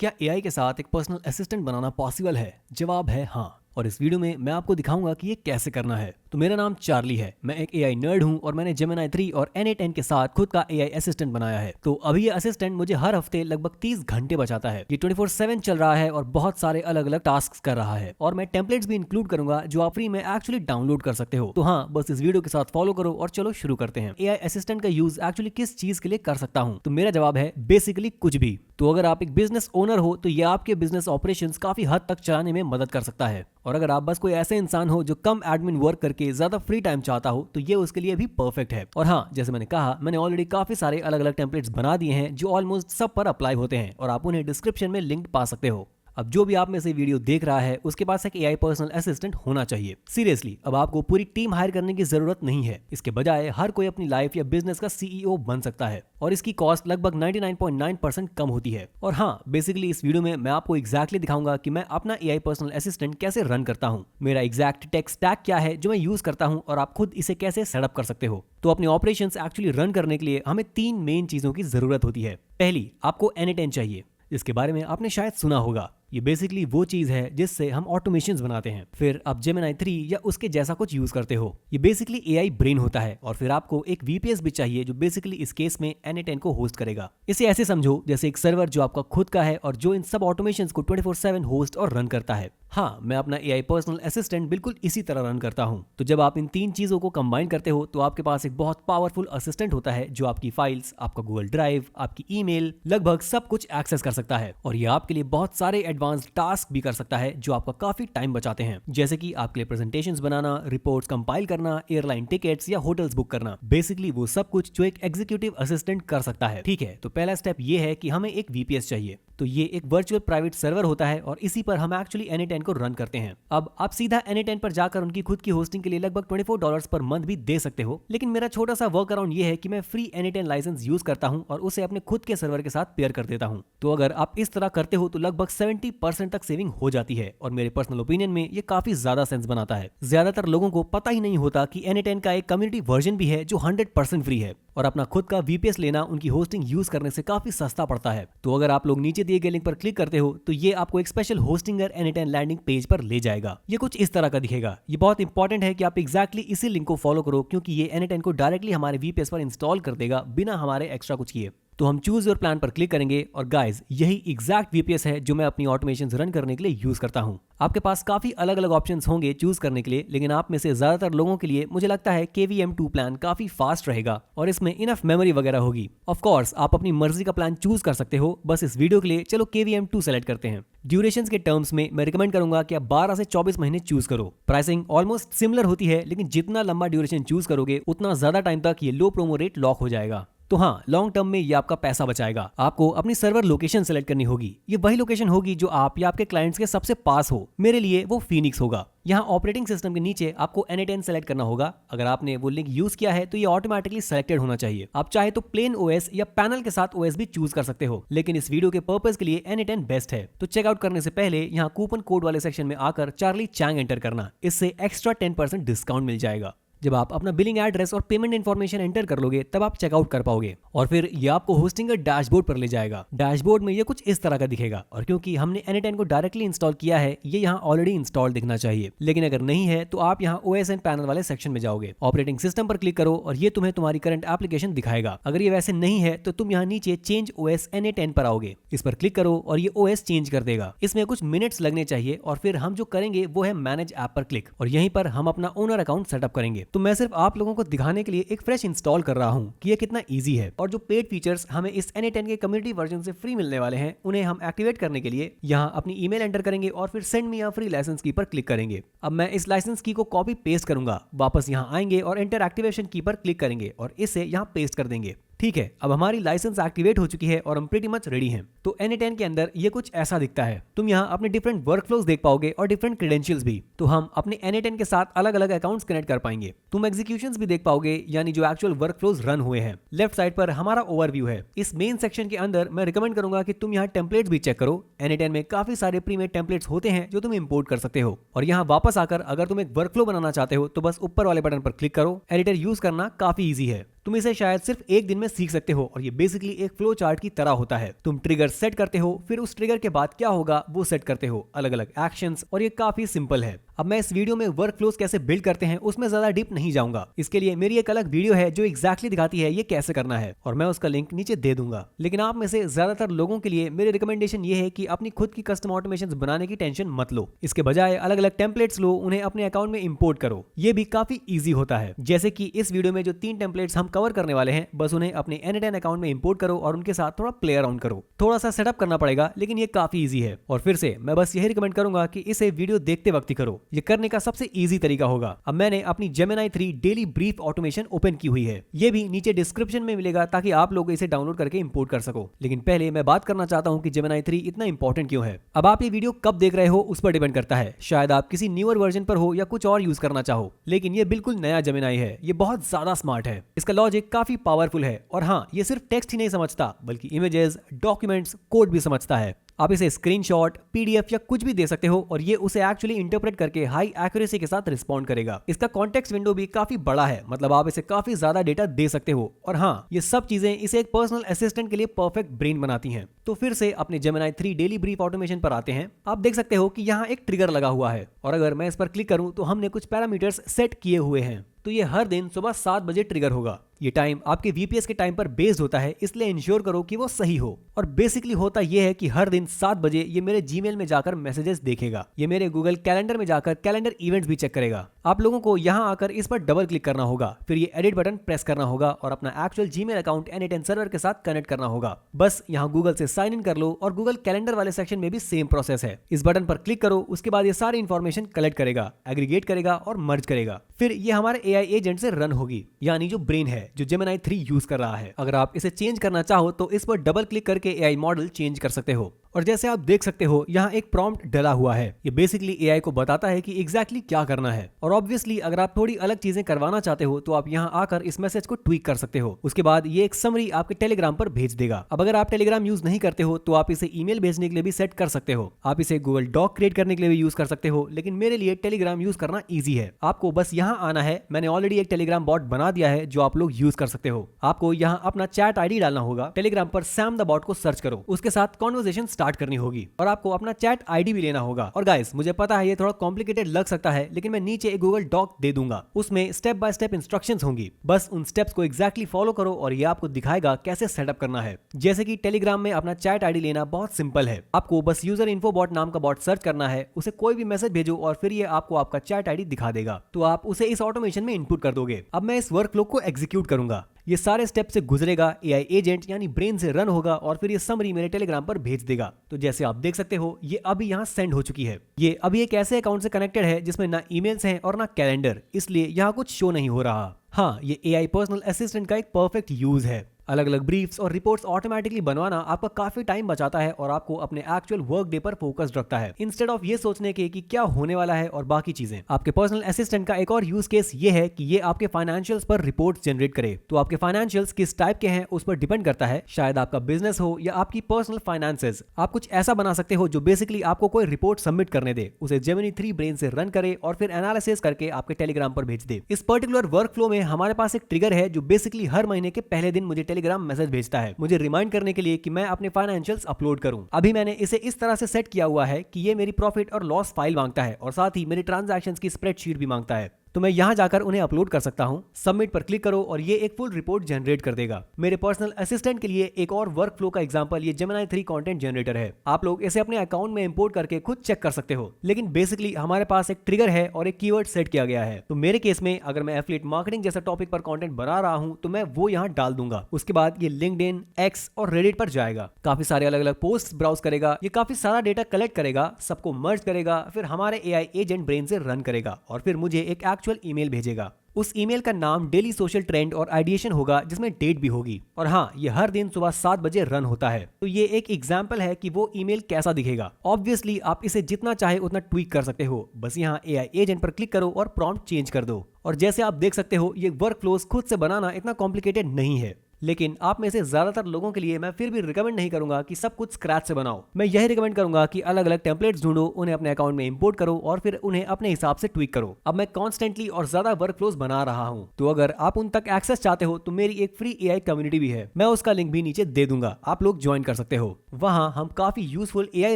क्या एआई के साथ एक पर्सनल असिस्टेंट बनाना पॉसिबल है? जवाब है हाँ। और इस वीडियो में मैं आपको दिखाऊंगा कि ये कैसे करना है। तो मेरा नाम चार्ली है, मैं एक एआई नर्ड हूं और मैंने जेमिनी 3 और N8N के साथ खुद का एआई असिस्टेंट बनाया है। तो अभी ये असिस्टेंट मुझे हर हफ्ते लगभग 30 घंटे बचाता है। ये 24/7 चल रहा है और बहुत सारे अलग अलग टास्क कर रहा है। और मैं टेम्पलेट्स भी इंक्लूड करूंगा जो आप फ्री में एक्चुअली डाउनलोड कर सकते हो। तो हाँ, बस इस वीडियो के साथ फॉलो करो और चलो शुरू करते हैं। एआई असिस्टेंट का यूज एक्चुअली किस चीज के लिए कर सकता हूँ? तो मेरा जवाब है बेसिकली कुछ भी। तो अगर आप एक बिजनेस ओनर हो तो ये आपके बिजनेस ऑपरेशंस काफी हद तक चलाने में मदद कर सकता है। और अगर आप बस कोई ऐसे इंसान हो जो कम एडमिन वर्क करके ज्यादा फ्री टाइम चाहता हो तो ये उसके लिए भी परफेक्ट है। और हाँ, जैसे मैंने कहा, मैंने ऑलरेडी काफी सारे अलग अलग टेम्पलेट्स बना दिए हैं जो ऑलमोस्ट सब पर अप्लाई होते हैं और आप उन्हें डिस्क्रिप्शन में लिंक पा सकते हो। अब जो भी आप में से वीडियो देख रहा है उसके पास एक एआई पर्सनल असिस्टेंट होना चाहिए। सीरियसली, अब आपको पूरी टीम हायर करने की जरूरत नहीं है। इसके बजाय हर कोई अपनी लाइफ या बिजनेस का सीईओ बन सकता है और इसकी कॉस्ट लगभग 99.9% कम होती है। और हाँ, बेसिकली इस वीडियो में मैं आपको एग्जैक्टली दिखाऊंगा कि मैं अपना एआई पर्सनल असिस्टेंट कैसे रन करता हूँ, मेरा एग्जैक्ट टेक स्टैक क्या है जो मैं यूज करता हूँ और आप खुद इसे कैसे सेटअप कर सकते हो। तो अपने ऑपरेशंस एक्चुअली रन करने के लिए हमें 3 मेन चीजों की जरूरत होती है। पहली, आपको N8N चाहिए, जिसके बारे में आपने शायद सुना होगा। ये बेसिकली वो चीज है जिससे हम ऑटोमेशंस बनाते हैं। फिर आप जेमिनी 3 या उसके जैसा कुछ यूज करते हो। ये बेसिकली एआई ब्रेन होता है। और फिर आपको एक वीपीएस भी चाहिए जो बेसिकली इस केस में N8N को होस्ट करेगा। इसे ऐसे समझो जैसे एक सर्वर जो आपका खुद का है और जो इन सब ऑटोमेशंस को 24/7 होस्ट और रन करता है। हाँ, मैं अपना एआई पर्सनल असिस्टेंट बिल्कुल इसी तरह रन करता हूँ। तो जब आप इन 3 चीजों को कंबाइन करते हो तो आपके पास एक बहुत पावरफुल असिस्टेंट होता है जो आपकी फाइल्स, आपका गूगल ड्राइव, आपकी ईमेल, लगभग सब कुछ एक्सेस कर सकता है। और ये आपके लिए बहुत सारे एडवांस टास्क भी कर सकता है जो आपका काफी टाइम बचाते हैं, जैसे कि आपके लिए प्रेजेंटेशंस बनाना, रिपोर्ट्स कंपाइल करना, एयरलाइन टिकट्स या होटल्स बुक करना। बेसिकली वो सब कुछ जो एक एग्जीक्यूटिव असिस्टेंट कर सकता है। ठीक है, तो पहला स्टेप ये है कि हमें एक वीपीएस चाहिए। तो ये एक वर्चुअल प्राइवेट सर्वर होता है और इसी पर हम एक्चुअली N8N को रन करते हैं। अब आप सीधा N8N पर जाकर उनकी खुद की होस्टिंग के लिए लगभग $24 पर मंथ भी दे सकते हो। लेकिन मेरा छोटा सा वर्क अराउंड ये है कि मैं फ्री N8N लाइसेंस यूज करता हूं और उसे अपने खुद के सर्वर के साथ पेयर कर देता हूं। तो अगर आप इस तरह करते हो तो लगभग 70% तक सेविंग हो जाती है और मेरे पर्सनल ओपिनियन में ये काफी ज्यादा सेंस बनाता है। ज्यादातर लोगों को पता ही नहीं होता कि N8N का एक कम्युनिटी वर्जन भी है जो 100% फ्री है और अपना खुद का वीपीएस लेना उनकी होस्टिंग यूज करने से काफी सस्ता पड़ता है। तो अगर आप लोग नीचे दिए गए लिंक पर क्लिक करते हो तो ये आपको एक special Hostinger N8N landing page पर ले जाएगा। ये कुछ इस तरह का दिखेगा। ये बहुत इंपॉर्टेंट है कि आप एग्जैक्टली इसी लिंक को फॉलो करो क्योंकि ये N8N को डायरेक्टली हमारे वीपीएस पर इंस्टॉल कर देगा बिना हमारे एक्स्ट्रा कुछ किए। तो हम चूज योर प्लान पर क्लिक करेंगे और गाइस, यही एग्जैक्ट वीपीएस है जो मैं अपनी ऑटोमेशंस रन करने के लिए यूज करता हूं। आपके पास काफी अलग अलग ऑप्शंस होंगे चूज करने के लिए, लेकिन आप में से ज्यादातर लोगों के लिए मुझे लगता है KVM2 प्लान काफी फास्ट रहेगा और इसमें इनफ मेमोरी वगैरह होगी। ऑफ कोर्स आप अपनी मर्जी का प्लान चूज कर सकते हो। बस इस वीडियो के लिए चलो KVM2 सेलेक्ट करते हैं। ड्यूरेशंस के टर्म्स में मैं रिकमेंड करूंगा कि आप 12 से 24 महीने चूज करो। प्राइसिंग ऑलमोस्ट सिमिलर होती है, लेकिन जितना लंबा ड्यूरेशन चूज करोगे उतना ज्यादा टाइम तक ये लो प्रोमो रेट लॉक हो जाएगा। तो हाँ, लॉन्ग टर्म में ये आपका पैसा बचाएगा। आपको अपनी सर्वर लोकेशन सेलेक्ट करनी होगी। ये वही लोकेशन होगी जो आप या आपके क्लाइंट्स के सबसे पास हो। मेरे लिए वो फीनिक्स होगा। यहाँ ऑपरेटिंग सिस्टम के नीचे आपको N8N सेलेक्ट करना होगा। अगर आपने वो लिंक यूज किया है तो ये ऑटोमेटिकली सेलेक्टेड होना चाहिए। आप चाहे तो प्लेन OS या पैनल के साथ OS भी चूज कर सकते हो, लेकिन इस वीडियो के पर्पस के लिए N8N बेस्ट है। तो चेकआउट करने से पहले यहाँ कूपन कोड वाले सेक्शन में आकर चार्ली चैंग एंटर करना। इससे एक्स्ट्रा 10% डिस्काउंट मिल जाएगा। जब आप अपना बिलिंग एड्रेस और पेमेंट इन्फॉर्मेशन एंटर कर लोगे तब आप चेकआउट कर पाओगे और फिर ये आपको होस्टिंगर डैशबोर्ड पर ले जाएगा। डैशबोर्ड में ये कुछ इस तरह का दिखेगा और क्योंकि हमने N8N को डायरेक्टली इंस्टॉल किया है ये यहाँ ऑलरेडी इंस्टॉल दिखना चाहिए। लेकिन अगर नहीं है तो आप यहाँ OS एंड पैनल वाले सेक्शन में जाओगे, ऑपरेटिंग सिस्टम पर क्लिक करो और ये तुम्हें तुम्हारी करंट एप्लीकेशन दिखाएगा। अगर ये वैसे नहीं है तो तुम यहाँ नीचे चेंज OS N8N पर आओगे, इस पर क्लिक करो और ये OS चेंज कर देगा। इसमें कुछ मिनट्स लगने चाहिए और फिर हम जो करेंगे वो है मैनेज ऐप पर क्लिक और यहीं पर हम अपना ओनर अकाउंट सेटअप करेंगे। तो मैं सिर्फ आप लोगों को दिखाने के लिए एक फ्रेश इंस्टॉल कर रहा हूं कि ये कितना इजी है। और जो पेड फीचर्स हमें इस N8N के कम्युनिटी वर्जन से फ्री मिलने वाले हैं उन्हें हम एक्टिवेट करने के लिए यहां अपनी ईमेल एंटर करेंगे और फिर send me a free license key पर क्लिक करेंगे। अब मैं इस लाइसेंस की को कॉपी पेस्ट करूंगा, वापस यहां आएंगे और एंटर एक्टिवेशन की पर क्लिक करेंगे और इसे यहां पेस्ट कर देंगे। ठीक है, अब हमारी लाइसेंस एक्टिवेट हो चुकी है और हम प्रीटी मच रेडी हैं। तो N8N के अंदर ये कुछ ऐसा दिखता है। तुम यहाँ अपने डिफरेंट वर्कफ्लोज देख पाओगे और डिफरेंट क्रेडेंशियल्स भी। तो हम अपने N8N के साथ अलग अलग अकाउंट्स कनेक्ट कर पाएंगे। तुम एग्जीक्यूशंस भी देख पाओगे, यानी जो एक्चुअल वर्कफ्लोज रन हुए हैं। लेफ्ट साइड पर हमारा ओवरव्यू है। इस मेन सेक्शन के अंदर मैं रिकमेंड करूंगा कि तुम यहाँ टेम्पलेट्स भी चेक करो। N8N में काफी सारे प्रीमेड टेम्पलेट्स होते हैं जो तुम इंपोर्ट कर सकते हो और यहाँ वापस आकर अगर तुम एक वर्कफ्लो बनाना चाहते हो तो बस ऊपर वाले बटन पर क्लिक करो। एडिटर यूज करना काफी ईजी है। तुम इसे शायद सिर्फ एक दिन में सीख सकते हो और ये बेसिकली एक फ्लो चार्ट की तरह होता है। तुम ट्रिगर सेट करते हो, फिर उस ट्रिगर के बाद क्या होगा वो सेट करते हो, अलग अलग एक्शंस, और ये काफी सिंपल है। अब मैं इस वीडियो में वर्क फ्लोज कैसे बिल्ड करते हैं उसमें ज्यादा डीप नहीं जाऊंगा। इसके लिए मेरी एक अलग वीडियो है जो एग्जैक्टली दिखाती है ये कैसे करना है, और मैं उसका लिंक नीचे दे दूंगा। लेकिन आप में से ज्यादातर लोगों के लिए मेरी रिकमेंडेशन ये है कि अपनी खुद की कस्टम ऑटोमेशंस बनाने की टेंशन मत लो। इसके बजाय अलग अलग टेम्पलेट्स लो, उन्हें अपने अकाउंट में इंपोर्ट करो। ये भी काफी ईजी होता है। जैसे कि इस वीडियो में जो 3 टेम्पलेट्स हम कवर करने वाले हैं, बस उन्हें अपने N8N अकाउंट में इंपोर्ट करो और उनके साथ थोड़ा प्ले अराउंड करो। थोड़ा सा सेटअप करना पड़ेगा, लेकिन ये काफी ईजी है। और फिर से मैं बस यही रिकमेंड करूंगा कि इसे वीडियो देखते वक्त ही करो। ये करने का सबसे इजी तरीका होगा। अब मैंने अपनी Gemini 3 daily brief automation open की हुई है। ये भी नीचे डिस्क्रिप्शन में मिलेगा ताकि आप लोग इसे डाउनलोड करके इंपोर्ट कर सको। लेकिन पहले मैं बात करना चाहता हूं कि Gemini 3 इतना इंपॉर्टेंट क्यों है। अब आप ये वीडियो कब देख रहे हो उस पर डिपेंड करता है। शायद आप किसी न्यूअर वर्जन पर हो या कुछ और यूज करना चाहो, लेकिन ये बिल्कुल नया Gemini है। ये बहुत ज्यादा स्मार्ट है। इसका लॉजिक काफी पावरफुल है। और हाँ, ये सिर्फ टेक्स्ट ही नहीं समझता, बल्कि इमेजेस, डॉक्यूमेंट्स, कोड भी समझता है। आप इसे स्क्रीनशॉट, पीडीएफ या कुछ भी दे सकते हो और ये उसे एक्चुअली इंटरप्रेट करके हाई एक्यूरेसी के साथ रिस्पॉन्ड करेगा। इसका कॉन्टेक्स्ट विंडो भी काफी बड़ा है, मतलब आप इसे काफी ज्यादा डेटा दे सकते हो। और हाँ, ये सब चीजें इसे एक पर्सनल असिस्टेंट के लिए परफेक्ट ब्रेन बनाती हैं। तो फिर से अपने Gemini 3 डेली ब्रीफ ऑटोमेशन पर आते हैं। आप देख सकते हो कि यहाँ एक ट्रिगर लगा हुआ है, और अगर मैं इस पर क्लिक करूं तो हमने कुछ पैरामीटर्स सेट किए हुए हैं। तो ये हर दिन सुबह 7 बजे ट्रिगर होगा। ये टाइम आपके VPS के टाइम पर बेस्ड होता है, इसलिए इंश्योर करो कि वो सही हो। और बेसिकली होता ये है कि हर दिन 7 बजे ये मेरे जीमेल में जाकर मैसेजेस देखेगा। ये मेरे गूगल कैलेंडर में जाकर कैलेंडर इवेंट्स भी चेक करेगा। आप लोगों को यहाँ आकर इस पर डबल क्लिक करना होगा, फिर ये एडिट बटन प्रेस करना होगा और अपना actual Gmail account N8N server के साथ कनेक्ट करना होगा। बस यहाँ गूगल से साइन इन कर लो और गूगल कैलेंडर वाले सेक्शन में भी सेम प्रोसेस है। इस बटन पर क्लिक करो, उसके बाद ये सारी इंफॉर्मेशन कलेक्ट करेगा, एग्रीगेट करेगा और मर्ज करेगा। फिर ये हमारे AI एजेंट से रन होगी, यानी जो ब्रेन है जो Gemini 3 यूज कर रहा है। अगर आप इसे चेंज करना चाहो तो इस पर डबल क्लिक करके AI मॉडल चेंज कर सकते हो। और जैसे आप देख सकते हो यहाँ एक प्रॉम्प्ट डला हुआ है। ये बेसिकली AI को बताता है कि एग्जैक्टली क्या करना है। और ऑब्वियसली अगर आप थोड़ी अलग चीजें करवाना चाहते हो तो आप यहाँ आकर इस मैसेज को ट्वीक कर सकते हो। उसके बाद ये एक समरी आपके टेलीग्राम पर भेज देगा। अब अगर आप टेलीग्राम यूज नहीं करते हो तो आप इसे ईमेल भेजने के लिए भी सेट कर सकते हो। आप इसे गूगल डॉक क्रिएट करने के लिए भी यूज कर सकते हो, लेकिन मेरे लिए टेलीग्राम यूज करना ईजी है। आपको बस यहाँ आना है। मैंने ऑलरेडी एक टेलीग्राम बॉट बना दिया है जो आप लोग यूज कर सकते हो। आपको यहाँ अपना चैट ID डालना होगा। टेलीग्राम पर सैम द बॉट को सर्च करो, उसके साथ कॉन्वर्सेशन स्टार्ट करनी होगी और आपको अपना चैट ID भी लेना होगा। और गाइस, मुझे पता है ये थोड़ा कॉम्प्लिकेटेड लग सकता है, लेकिन मैं नीचे एक गूगल डॉक दे दूंगा। उसमें स्टेप बाय स्टेप इंस्ट्रक्शंस होंगी। बस उन स्टेप्स को एग्जैक्टली फॉलो करो और ये आपको दिखाएगा कैसे सेटअप करना है। जैसे कि टेलीग्राम में अपना चैट ID लेना बहुत सिंपल है। आपको बस यूजर इन्फो बॉट नाम का बॉट सर्च करना है, उसे कोई भी मैसेज भेजो और फिर ये आपको आपका चैट ID दिखा देगा। तो आप उसे इस ऑटोमेशन में इनपुट कर दोगे। अब मैं इस वर्कफ्लो को एग्जीक्यूट करूंगा। ये सारे स्टेप से गुजरेगा, AI एजेंट यानी ब्रेन से रन होगा और फिर ये समरी मेरे टेलीग्राम पर भेज देगा। तो जैसे आप देख सकते हो ये अभी यहाँ सेंड हो चुकी है। ये अभी एक ऐसे अकाउंट से कनेक्टेड है जिसमें ना ईमेल्स हैं और ना कैलेंडर, इसलिए यहाँ कुछ शो नहीं हो रहा। हाँ, ये AI पर्सनल असिस्टेंट का एक परफेक्ट यूज है। अलग अलग ब्रीफ्स और रिपोर्ट्स ऑटोमेटिकली बनवाना आपका काफी टाइम बचाता है और आपको अपने एक्चुअल वर्क डे पर फोकस रखता है, इंस्टेड ऑफ ये सोचने के कि क्या होने वाला है और बाकी चीजें। आपके पर्सनल असिस्टेंट का एक और यूज केस ये है कि ये आपके फाइनेंशियल्स पर रिपोर्ट्स जनरेट करे। तो आपके फाइनेंशियल्स किस टाइप के हैं उस पर डिपेंड करता है। शायद आपका बिजनेस हो या आपकी पर्सनल फाइनेंसेस, आप कुछ ऐसा बना सकते हो जो बेसिकली आपको कोई रिपोर्ट सबमिट करने दे, उसे Gemini 3 ब्रेन से रन करे और फिर एनालिसिस करके आपके टेलीग्राम पर भेज दे। इस पर्टिकुलर वर्क फ्लो में हमारे पास एक ट्रिगर है जो बेसिकली हर महीने के पहले दिन मुझे टेलीग्राम मैसेज भेजता है, मुझे रिमाइंड करने के लिए कि मैं अपने फाइनेंशियल्स अपलोड करूं। अभी मैंने इसे इस तरह से सेट किया हुआ है कि ये मेरी प्रॉफिट और लॉस फाइल मांगता है और साथ ही मेरी ट्रांजैक्शंस की स्प्रेडशीट भी मांगता है। तो मैं यहाँ जाकर उन्हें अपलोड कर सकता हूँ। सबमिट पर क्लिक करो और ये एक फुल रिपोर्ट जनरेट कर देगा। मेरे पर्सनल असिस्टेंट के लिए एक और वर्क फ्लो का एग्जांपल ये Gemini 3 कंटेंट जनरेटर है। आप लोग इसे अपने अकाउंट में इंपोर्ट करके खुद चेक कर सकते हो, लेकिन बेसिकली हमारे पास एक ट्रिगर है और एक कीवर्ड सेट किया गया है। तो मेरे केस में अगर मैं एफिलिएट मार्केटिंग जैसा टॉपिक पर कंटेंट बना रहा हूँ तो मैं वो यहाँ डाल दूंगा। उसके बाद ये लिंक्डइन, X और रेडिट पर जाएगा, काफी सारे अलग अलग पोस्ट ब्राउज करेगा, ये काफी सारा डेटा कलेक्ट करेगा, सबको मर्ज करेगा, फिर हमारे AI एजेंट ब्रेन से रन करेगा और फिर मुझे एक एक्चुअल ईमेल भेजेगा। उस ईमेल का नाम डेली सोशल ट्रेंड और आइडिएशन होगा, जिसमें डेट भी होगी। और हाँ, ये हर दिन सुबह 7 बजे रन होता है। तो ये एक एग्जाम्पल है कि वो ईमेल कैसा दिखेगा। ऑब्वियसली आप इसे जितना चाहे उतना ट्वीक कर सकते हो। बस यहाँ AI एजेंट पर क्लिक करो और प्रॉम्प्ट चेंज कर दो। और जैसे आप देख सकते हो ये वर्क फ्लोज खुद से बनाना इतना कॉम्प्लिकेटेड नहीं है, लेकिन आप में से ज्यादातर लोगों के लिए मैं फिर भी रिकमेंड नहीं करूंगा कि सब कुछ स्क्रैच से बनाओ। मैं यही रिकमेंड करूंगा कि अलग अलग टेम्पलेट्स ढूंढो, उन्हें अपने अकाउंट में इंपोर्ट करो और फिर उन्हें अपने हिसाब से ट्वीक करो। अब मैं कॉन्स्टेंटली और ज्यादा वर्क फ्लोज बना रहा हूं, तो अगर आप उन तक एक्सेस चाहते हो तो मेरी एक फ्री एआई कम्युनिटी भी है, मैं उसका लिंक भी नीचे दे दूंगा, आप लोग ज्वाइन कर सकते हो। वहां हम काफी यूजफुल एआई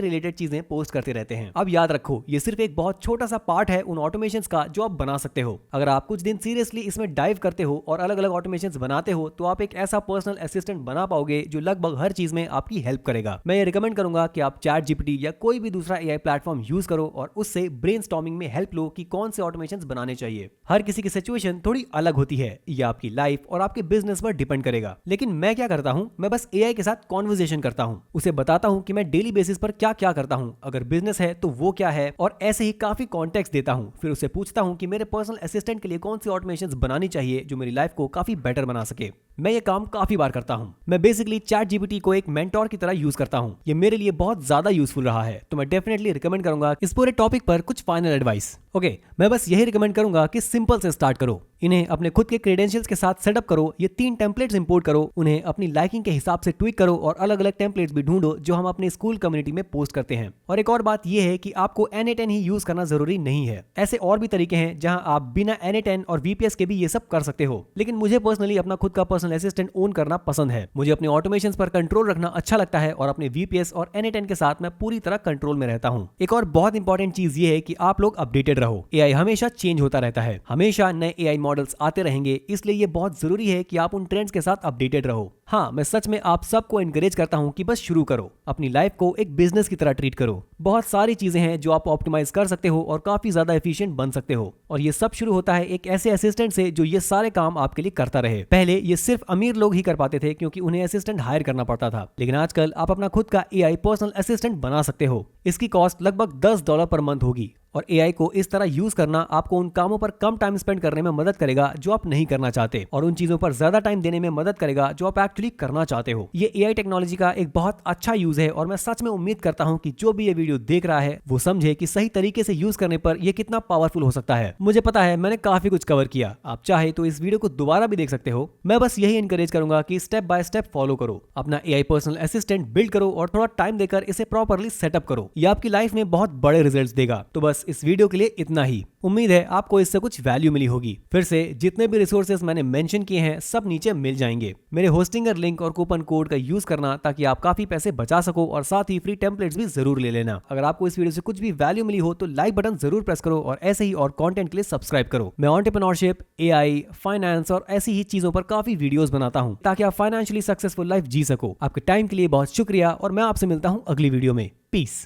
रिलेटेड चीजें पोस्ट करते रहते हैं। अब याद रखो, ये सिर्फ एक बहुत छोटा सा पार्ट है उन ऑटोमेशंस का जो आप बना सकते हो। अगर आप कुछ दिन सीरियसली इसमें डाइव करते हो और अलग अलग ऑटोमेशंस बनाते हो तो आप एक ऐसा पर्सनल असिस्टेंट बना पाओगे जो लगभग हर चीज में आपकी हेल्प करेगा। मैं ये रिकमेंड करूंगा कि आप चैट जीपीटी या कोई भी दूसरा एआई प्लेटफॉर्म यूज करो और उससे ब्रेनस्टॉर्मिंग में हेल्प लो कि कौन से ऑटोमेशंस बनाने चाहिए। हर किसी की सिचुएशन थोड़ी अलग होती है, ये आपकी लाइफ और आपके बिजनेस पर डिपेंड करेगा। लेकिन मैं क्या करता हूं, मैं बस एआई के साथ कॉन्वर्सेशन करता हूं, उसे बताता हूं कि मैं डेली बेसिस पर क्या क्या करता हूं, अगर बिजनेस है तो वो क्या है, और ऐसे ही काफी कॉन्टेक्स्ट देता हूं। फिर उसे पूछता हूं कि मेरे पर्सनल असिस्टेंट के लिए कौन सी ऑटोमेशंस बनानी चाहिए जो मेरी लाइफ को काफी बेटर बना सके। मैं ये काम काफी बार करता हूं। मैं बेसिकली चैट जीपीटी को एक मेंटोर की तरह यूज करता हूं। ये मेरे लिए बहुत ज्यादा यूजफुल रहा है, तो मैं डेफिनेटली रिकमेंड करूंगा इस पूरे टॉपिक पर कुछ फाइनल एडवाइस। ओके, मैं बस यही रिकमेंड करूंगा कि सिंपल से स्टार्ट करो। इन्हें अपने खुद के क्रेडेंशियल्स के साथ सेटअप करो। ये 3 टेम्पलेट्स इंपोर्ट करो, उन्हें अपनी लाइकिंग के हिसाब से ट्वीक करो और अलग अलग टेम्पलेट्स भी ढूंढो जो हम अपने स्कूल कम्युनिटी में पोस्ट करते हैं। और एक और बात यह है कि आपको N8N ही यूज करना जरूरी नहीं है। ऐसे और भी तरीके हैं जहां आप बिना N8N और VPS के भी ये सब कर सकते हो। लेकिन मुझे पर्सनली अपना खुद का पर्सनल असिस्टेंट ओन करना पसंद है। मुझे अपने ऑटोमेशंस पर कंट्रोल रखना अच्छा लगता है और अपने VPS और N8N के साथ मैं पूरी तरह कंट्रोल में रहता हूं। एक और बहुत इंपॉर्टेंट चीज ये है कि आप लोग अपडेटेड रहो। एआई हमेशा चेंज होता रहता है, हमेशा नए एआई मॉडल्स आते रहेंगे, इसलिए ये बहुत जरूरी है कि आप उन ट्रेंड्स के साथ अपडेटेड रहो। हाँ, मैं सच में आप सबको एनकरेज करता हूं कि बस शुरू करो, अपनी लाइफ को एक बिजनेस की तरह ट्रीट करो। बहुत सारी चीजें हैं जो आप ऑप्टिमाइज कर सकते हो और काफी ज्यादा एफिशिएंट बन सकते हो। और ये सब शुरू होता है एक ऐसे असिस्टेंट से जो ये सारे काम आपके लिए करता रहे। पहले ये सिर्फ अमीर लोग ही कर पाते थे क्योंकि उन्हें असिस्टेंट हायर करना पड़ता था, लेकिन आजकल आप अपना खुद का एआई पर्सनल असिस्टेंट बना सकते हो। इसकी कॉस्ट लगभग $10 पर मंथ होगी और एआई को इस तरह यूज करना आपको उन कामों पर कम टाइम स्पेंड करने में मदद करेगा जो आप नहीं करना चाहते, और उन चीजों पर ज्यादा टाइम देने में मदद करेगा जो आप एक्चुअली करना चाहते हो। ये एआई टेक्नोलॉजी का एक बहुत अच्छा यूज है और मैं सच में उम्मीद करता हूं कि जो भी ये वीडियो देख रहा है वो समझे कि सही तरीके से यूज करने पर ये कितना पावरफुल हो सकता है। मुझे पता है मैंने काफी कुछ कवर किया, आप चाहे तो इस वीडियो को दोबारा भी देख सकते हो। मैं बस यही एनकरेज करूंगा कि स्टेप बाय स्टेप फॉलो करो, अपना एआई पर्सनल असिस्टेंट बिल्ड करो और थोड़ा टाइम देकर इसे प्रॉपर्ली सेटअप करो। ये आपकी लाइफ में बहुत बड़े रिजल्ट्स देगा। तो बस इस वीडियो के लिए इतना ही। उम्मीद है आपको इससे कुछ वैल्यू मिली होगी। फिर से जितने भी रिसोर्सेज मैंने मेंशन किए हैं सब नीचे मिल जाएंगे। मेरे होस्टिंगर लिंक और कूपन कोड का यूज करना ताकि आप काफी पैसे बचा सको, और साथ ही फ्री टेम्पलेट्स भी जरूर ले लेना। अगर आपको इस वीडियो से कुछ भी वैल्यू मिली हो तो लाइक बटन जरूर प्रेस करो और ऐसे ही और कंटेंट के लिए सब्सक्राइब करो। मैं एंटरप्रेन्योरशिप, एआई, फाइनेंस और ऐसी ही चीजों पर काफी वीडियोस बनाता हूं ताकि आप फाइनेंशियली सक्सेसफुल लाइफ जी सको। आपके टाइम के लिए बहुत शुक्रिया और मैं आपसे मिलता हूं अगली वीडियो में। पीस।